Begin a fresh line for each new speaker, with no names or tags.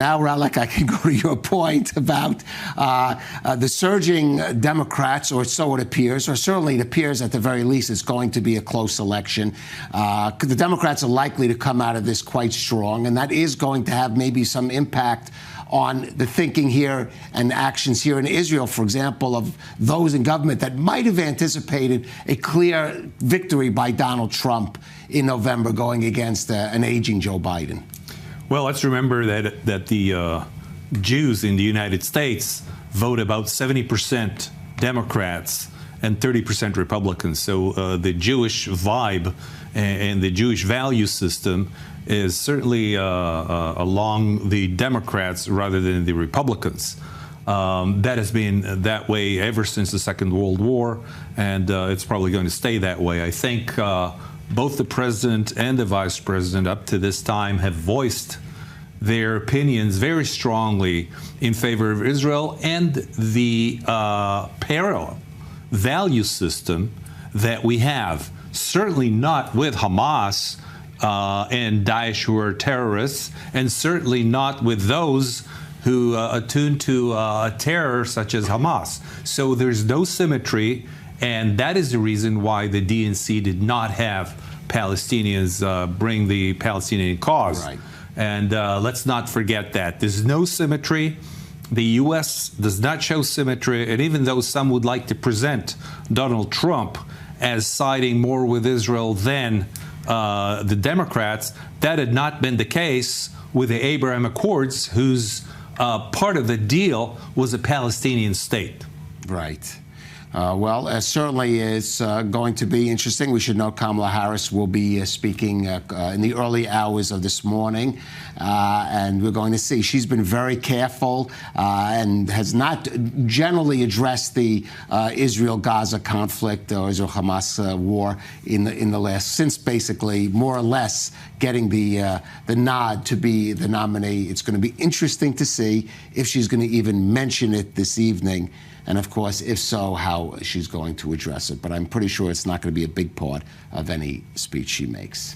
Now, Relik, I can go to your point about the surging Democrats, or so it appears, or certainly it appears at the very least it's going to be a close election. The Democrats are likely to come out of this quite strong, and that is going to have maybe some impact on the thinking here and actions here in Israel, for example, of those in government that might have anticipated a clear victory by Donald Trump in November going against an aging Joe Biden.
Well, let's remember that the Jews in the United States vote about 70% Democrats and 30% Republicans. So the Jewish vibe and the Jewish value system is certainly along the Democrats rather than the Republicans. That has been that way ever since the Second World War, and it's probably going to stay that way. I think both the president and the vice president up to this time have voiced their opinions very strongly in favor of Israel and the parallel value system that we have. Certainly not with Hamas and Daesh, who are terrorists, and certainly not with those who attune to terror such as Hamas. So there's no symmetry, and that is the reason why the DNC did not have Palestinians bring the Palestinian cause.
Right.
And let's not forget that. There's no symmetry. The U.S. does not show symmetry, and even though some would like to present Donald Trump as siding more with Israel than the Democrats, that had not been the case with the Abraham Accords, whose part of the deal was a Palestinian state.
Right. Well, certainly is going to be interesting. We should know Kamala Harris will be speaking in the early hours of this morning, and we're going to see. She's been very careful and has not generally addressed the Israel-Gaza conflict or Israel-Hamas war in the last, since basically more or less getting the nod to be the nominee. It's going to be interesting to see if she's going to even mention it this evening. And, of course, if so, how she's going to address it. But I'm pretty sure it's not going to be a big part of any speech she makes.